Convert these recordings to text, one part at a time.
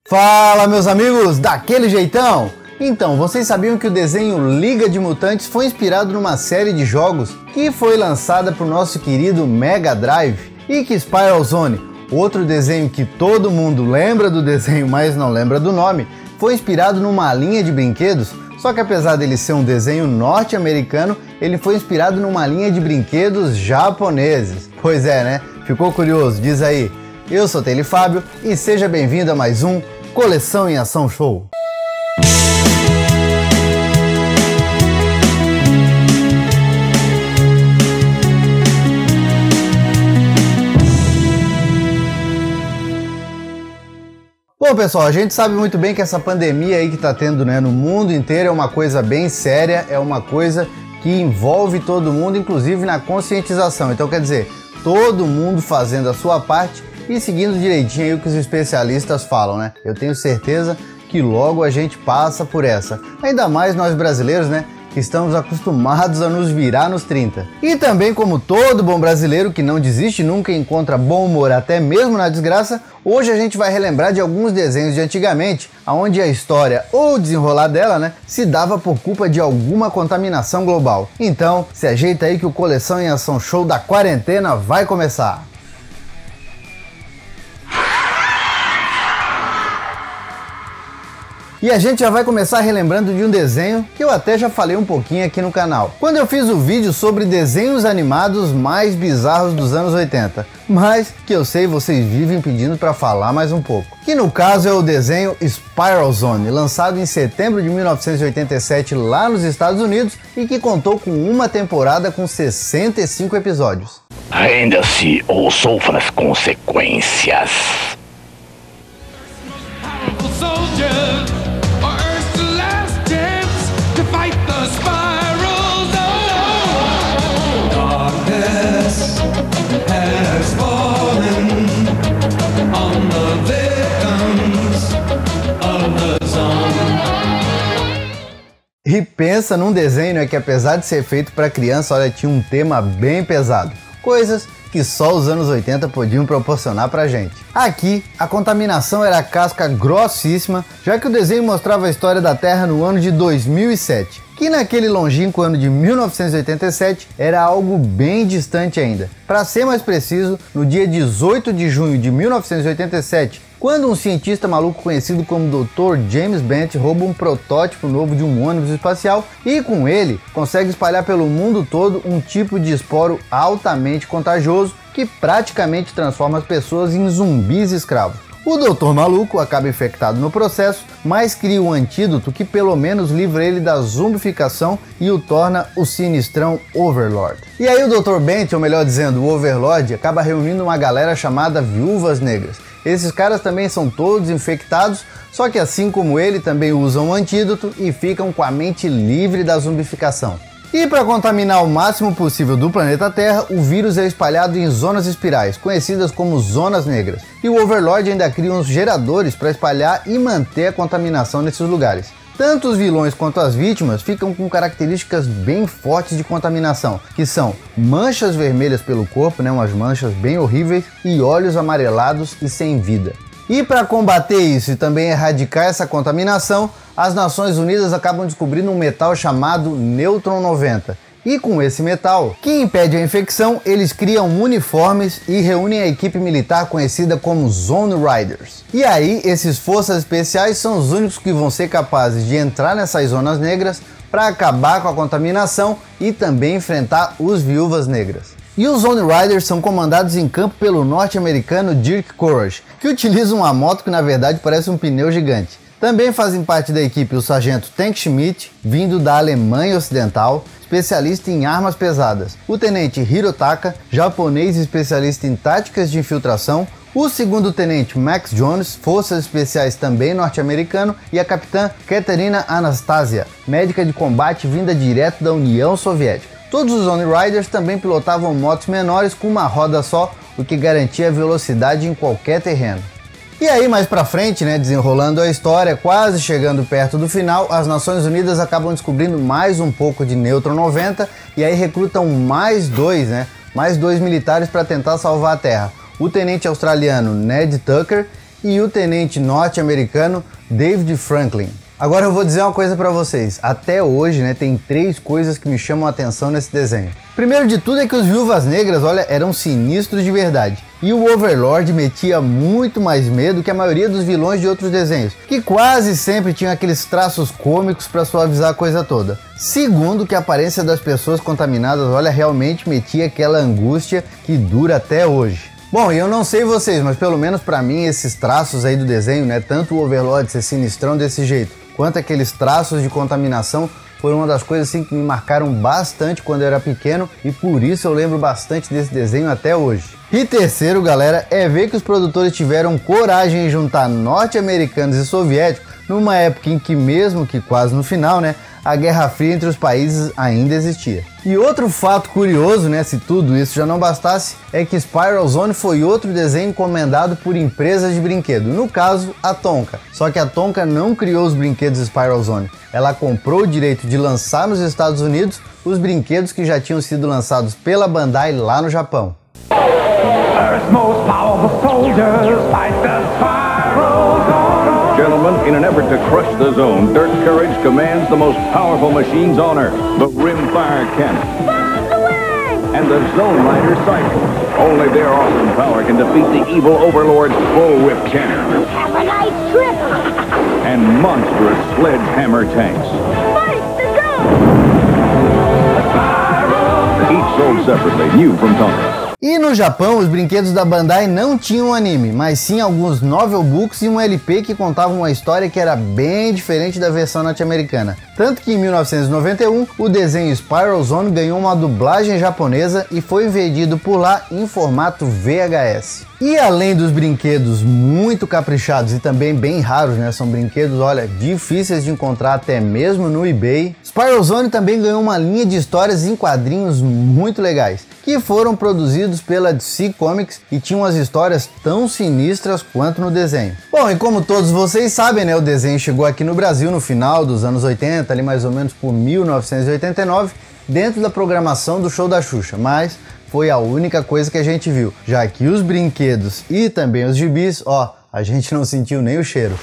Fala, meus amigos, daquele jeitão? Então, vocês sabiam que o desenho Liga de Mutantes foi inspirado numa série de jogos que foi lançada para o nosso querido Mega Drive? E que Spiral Zone, outro desenho que todo mundo lembra do desenho, mas não lembra do nome, foi inspirado numa linha de brinquedos, só que apesar dele ser um desenho norte-americano, ele foi inspirado numa linha de brinquedos japoneses. Pois é, né? Ficou curioso? Diz aí. Eu sou Taylor Fábio e seja bem-vindo a mais um Coleção em Ação Show. Bom, pessoal, a gente sabe muito bem que essa pandemia aí que tá tendo, né, no mundo inteiro é uma coisa bem séria, é uma coisa que envolve todo mundo, inclusive na conscientização. Então, quer dizer, todo mundo fazendo a sua parte e seguindo direitinho aí o que os especialistas falam, né? Eu tenho certeza que logo a gente passa por essa. Ainda mais nós brasileiros, né? Que estamos acostumados a nos virar nos 30. E também, como todo bom brasileiro que não desiste nunca e encontra bom humor até mesmo na desgraça, hoje a gente vai relembrar de alguns desenhos de antigamente, onde a história ou o desenrolar dela, né, se dava por culpa de alguma contaminação global. Então, se ajeita aí que o Coleção em Ação Show da quarentena vai começar. E a gente já vai começar relembrando de um desenho que eu até já falei um pouquinho aqui no canal, quando eu fiz o vídeo sobre desenhos animados mais bizarros dos anos 80, mas que eu sei vocês vivem pedindo para falar mais um pouco. Que no caso é o desenho Spiral Zone, lançado em setembro de 1987 lá nos Estados Unidos e que contou com uma temporada com 65 episódios. Renda-se ou sofra as consequências. E pensa num desenho, né, que apesar de ser feito para criança, olha, tinha um tema bem pesado. Coisas que só os anos 80 podiam proporcionar pra gente. Aqui, a contaminação era casca grossíssima, já que o desenho mostrava a história da Terra no ano de 2007, que naquele longínquo ano de 1987 era algo bem distante ainda. Para ser mais preciso, no dia 18 de junho de 1987, quando um cientista maluco conhecido como Dr. James Bent rouba um protótipo novo de um ônibus espacial e com ele consegue espalhar pelo mundo todo um tipo de esporo altamente contagioso que praticamente transforma as pessoas em zumbis escravos. O doutor maluco acaba infectado no processo, mas cria um antídoto que pelo menos livra ele da zumbificação e o torna o sinistrão Overlord. E aí o Dr. Bent, ou melhor dizendo, o Overlord, acaba reunindo uma galera chamada Viúvas Negras. Esses caras também são todos infectados, só que assim como ele também usam o antídoto e ficam com a mente livre da zumbificação. E para contaminar o máximo possível do planeta Terra, o vírus é espalhado em zonas espirais, conhecidas como zonas negras. E o Overlord ainda cria uns geradores para espalhar e manter a contaminação nesses lugares. Tanto os vilões quanto as vítimas ficam com características bem fortes de contaminação, que são manchas vermelhas pelo corpo, né, umas manchas bem horríveis, e olhos amarelados e sem vida. E para combater isso e também erradicar essa contaminação, as Nações Unidas acabam descobrindo um metal chamado Neutron 90. E com esse metal, que impede a infecção, eles criam uniformes e reúnem a equipe militar conhecida como Zone Riders. E aí, esses forças especiais são os únicos que vão ser capazes de entrar nessas zonas negras para acabar com a contaminação e também enfrentar os Viúvas Negras. E os Zone Riders são comandados em campo pelo norte-americano Dirk Courage, que utiliza uma moto que na verdade parece um pneu gigante. Também fazem parte da equipe o sargento Tank Schmidt, vindo da Alemanha Ocidental, especialista em armas pesadas, o tenente Hirotaka, japonês especialista em táticas de infiltração, o segundo tenente Max Jones, forças especiais também norte-americano, e a capitã Katerina Anastasia, médica de combate vinda direto da União Soviética. Todos os Zone Riders também pilotavam motos menores com uma roda só, o que garantia velocidade em qualquer terreno. E aí mais pra frente, né, desenrolando a história, quase chegando perto do final, as Nações Unidas acabam descobrindo mais um pouco de Neutron 90 e aí recrutam mais dois militares para tentar salvar a Terra. O tenente australiano Ned Tucker e o tenente norte-americano David Franklin. Agora eu vou dizer uma coisa pra vocês, até hoje, né, tem 3 coisas que me chamam a atenção nesse desenho. Primeiro de tudo é que os Viúvas Negras, olha, eram sinistros de verdade. E o Overlord metia muito mais medo que a maioria dos vilões de outros desenhos, que quase sempre tinham aqueles traços cômicos pra suavizar a coisa toda. Segundo, que a aparência das pessoas contaminadas, olha, realmente metia aquela angústia que dura até hoje. Bom, e eu não sei vocês, mas pelo menos pra mim esses traços aí do desenho, né, tanto o Overlord ser sinistrão desse jeito, quanto aqueles traços de contaminação, foram uma das coisas assim que me marcaram bastante quando eu era pequeno e por isso eu lembro bastante desse desenho até hoje. E terceiro, galera, é ver que os produtores tiveram coragem em juntar norte-americanos e soviéticos numa época em que, mesmo que quase no final, né, a Guerra Fria entre os países ainda existia. E outro fato curioso, né, se tudo isso já não bastasse, é que Spiral Zone foi outro desenho encomendado por empresas de brinquedo, no caso a Tonka. Só que a Tonka não criou os brinquedos Spiral Zone, ela comprou o direito de lançar nos Estados Unidos os brinquedos que já tinham sido lançados pela Bandai lá no Japão. Gentlemen, in an effort to crush the Zone, Dirt Courage commands the most powerful machines on Earth, the Rimfire Cannon. Bomb away! And the Zone Rider Cycles. Only their awesome power can defeat the evil Overlord's Bullwhip Cannon. Have a nice trip! And monstrous sledgehammer tanks. Fight the Zone! Each sold separately, new from Tonka. E no Japão, os brinquedos da Bandai não tinham anime, mas sim alguns novel books e um LP que contavam uma história que era bem diferente da versão norte-americana. Tanto que em 1991, o desenho Spiral Zone ganhou uma dublagem japonesa e foi vendido por lá em formato VHS. E além dos brinquedos muito caprichados e também bem raros, né, são brinquedos, olha, difíceis de encontrar até mesmo no eBay, Spiral Zone também ganhou uma linha de histórias em quadrinhos muito legais, que foram produzidos pela DC Comics e tinham as histórias tão sinistras quanto no desenho. Bom, e como todos vocês sabem, né, o desenho chegou aqui no Brasil no final dos anos 80, ali mais ou menos por 1989, dentro da programação do Show da Xuxa, mas foi a única coisa que a gente viu, já que os brinquedos e também os gibis, ó, a gente não sentiu nem o cheiro.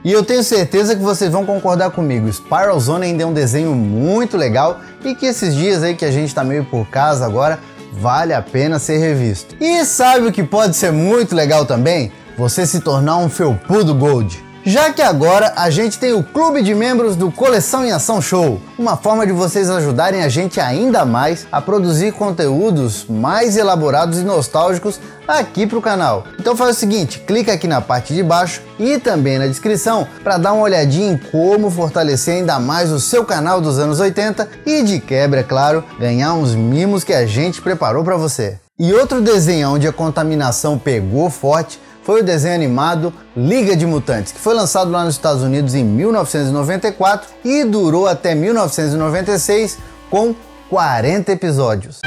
E eu tenho certeza que vocês vão concordar comigo, Spiral Zone ainda é um desenho muito legal e que esses dias aí que a gente tá meio por casa agora, vale a pena ser revisto. E sabe o que pode ser muito legal também? Você se tornar um felpudo Gold. Já que agora a gente tem o clube de membros do Coleção em Ação Show, uma forma de vocês ajudarem a gente ainda mais a produzir conteúdos mais elaborados e nostálgicos aqui pro canal. Então faz o seguinte, clica aqui na parte de baixo e também na descrição para dar uma olhadinha em como fortalecer ainda mais o seu canal dos anos 80 e de quebra, é claro, ganhar uns mimos que a gente preparou para você. E outro desenho onde a contaminação pegou forte foi o desenho animado Liga de Mutantes, que foi lançado lá nos Estados Unidos em 1994 e durou até 1996 com 40 episódios.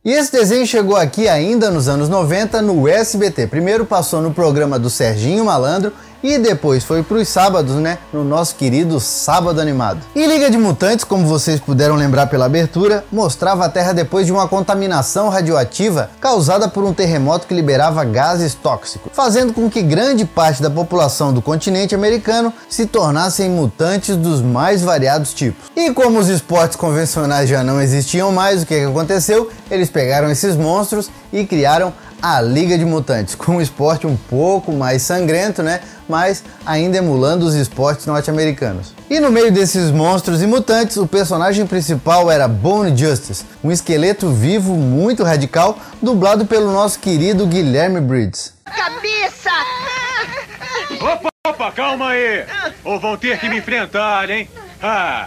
E esse desenho chegou aqui ainda nos anos 90 no SBT. Primeiro passou no programa do Serginho Malandro e depois foi para os sábados, né, no nosso querido Sábado Animado. E Liga de Mutantes, como vocês puderam lembrar pela abertura, mostrava a Terra depois de uma contaminação radioativa causada por um terremoto que liberava gases tóxicos, fazendo com que grande parte da população do continente americano se tornassem mutantes dos mais variados tipos. E como os esportes convencionais já não existiam mais, o que aconteceu? Eles pegaram esses monstros e criaram a Liga de Mutantes, com um esporte um pouco mais sangrento, né? Mas ainda emulando os esportes norte-americanos. E no meio desses monstros e mutantes, o personagem principal era Bone Justice, um esqueleto vivo muito radical, dublado pelo nosso querido Guilherme Briggs. Cabeça! Opa, calma aí! Ou vão ter que me enfrentar, hein? Ah!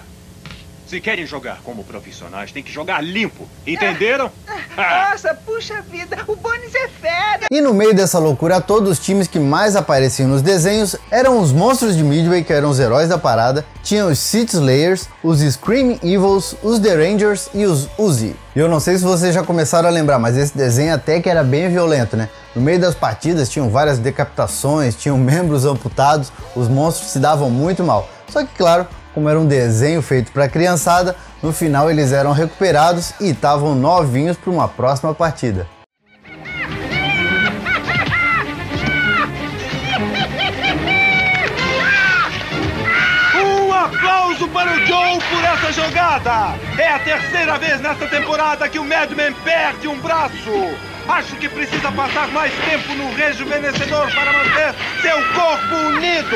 Se querem jogar como profissionais, tem que jogar limpo. Entenderam? Nossa, puxa vida, o Bones é fera! E no meio dessa loucura toda, os times que mais apareciam nos desenhos eram os monstros de Midway, que eram os heróis da parada, tinham os City Slayers, os Screaming Evils, os The Rangers e os Uzi. E eu não sei se vocês já começaram a lembrar, mas esse desenho até que era bem violento, né? No meio das partidas tinham várias decapitações, tinham membros amputados, os monstros se davam muito mal. Só que claro, como era um desenho feito para criançada, no final eles eram recuperados e estavam novinhos para uma próxima partida. Um aplauso para o Joe por essa jogada! É a terceira vez nesta temporada que o Madman perde um braço! Acho que precisa passar mais tempo no rejuvenescedor para manter seu corpo unido!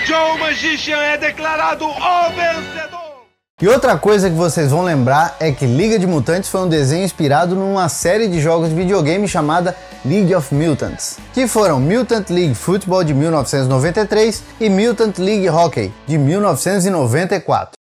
Joe Magician é declarado o vencedor! E outra coisa que vocês vão lembrar é que Liga de Mutantes foi um desenho inspirado numa série de jogos de videogame chamada League of Mutants, que foram Mutant League Football de 1993 e Mutant League Hockey de 1994.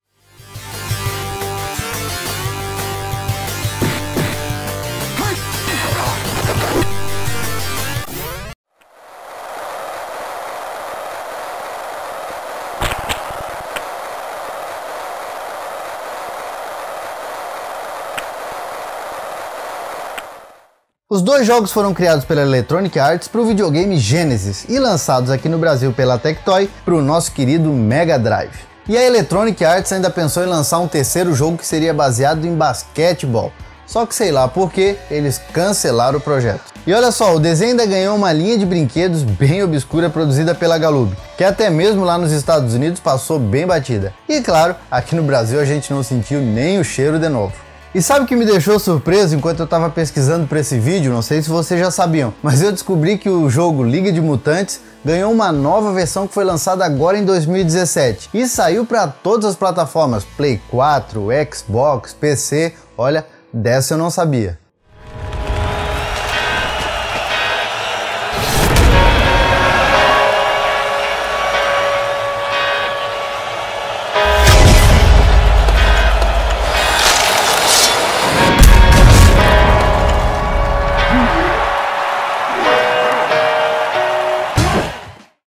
Os dois jogos foram criados pela Electronic Arts para o videogame Genesis e lançados aqui no Brasil pela Tectoy para o nosso querido Mega Drive. E a Electronic Arts ainda pensou em lançar um terceiro jogo que seria baseado em basquetebol, só que sei lá por que eles cancelaram o projeto. E olha só, o desenho ainda ganhou uma linha de brinquedos bem obscura produzida pela Galoob, que até mesmo lá nos Estados Unidos passou bem batida. E claro, aqui no Brasil a gente não sentiu nem o cheiro de novo. E sabe o que me deixou surpreso enquanto eu estava pesquisando para esse vídeo? Não sei se vocês já sabiam, mas eu descobri que o jogo Liga de Mutantes ganhou uma nova versão que foi lançada agora em 2017 e saiu para todas as plataformas, Play 4, Xbox, PC, olha, dessa eu não sabia.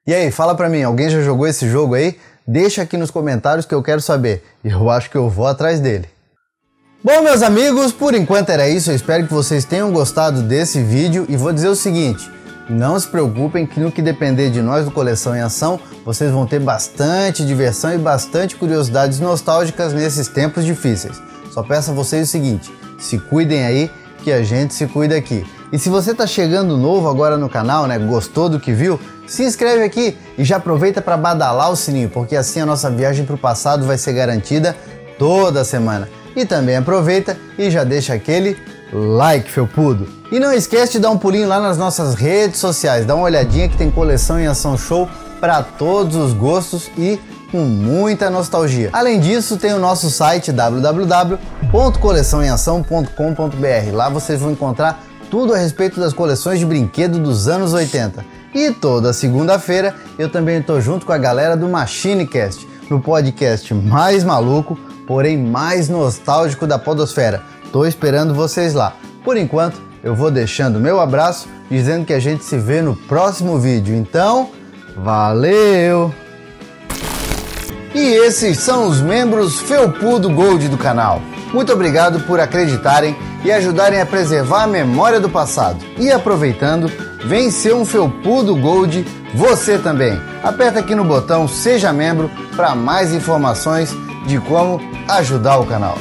E aí, fala pra mim, alguém já jogou esse jogo aí? Deixa aqui nos comentários que eu quero saber. E eu acho que eu vou atrás dele. Bom, meus amigos, por enquanto era isso. Eu espero que vocês tenham gostado desse vídeo. E vou dizer o seguinte, não se preocupem que no que depender de nós do Coleção em Ação, vocês vão ter bastante diversão e bastante curiosidades nostálgicas nesses tempos difíceis. Só peço a vocês o seguinte, se cuidem aí, que a gente se cuida aqui. E se você tá chegando novo agora no canal, né, gostou do que viu, se inscreve aqui e já aproveita para badalar o sininho, porque assim a nossa viagem para o passado vai ser garantida toda semana. E também aproveita e já deixa aquele like, felpudo. E não esquece de dar um pulinho lá nas nossas redes sociais, dá uma olhadinha que tem Coleção em Ação Show para todos os gostos e com muita nostalgia. Além disso, tem o nosso site www.coleçãoemação.com.br. Lá vocês vão encontrar tudo a respeito das coleções de brinquedo dos anos 80. E toda segunda-feira eu também estou junto com a galera do MachineCast, no podcast mais maluco, porém mais nostálgico da podosfera. Tô esperando vocês lá. Por enquanto, eu vou deixando meu abraço, dizendo que a gente se vê no próximo vídeo. Então, valeu! E esses são os membros Felpudo Gold do canal. Muito obrigado por acreditarem e ajudarem a preservar a memória do passado. E aproveitando, vem ser um Felpudo Gold você também. Aperta aqui no botão Seja Membro para mais informações de como ajudar o canal.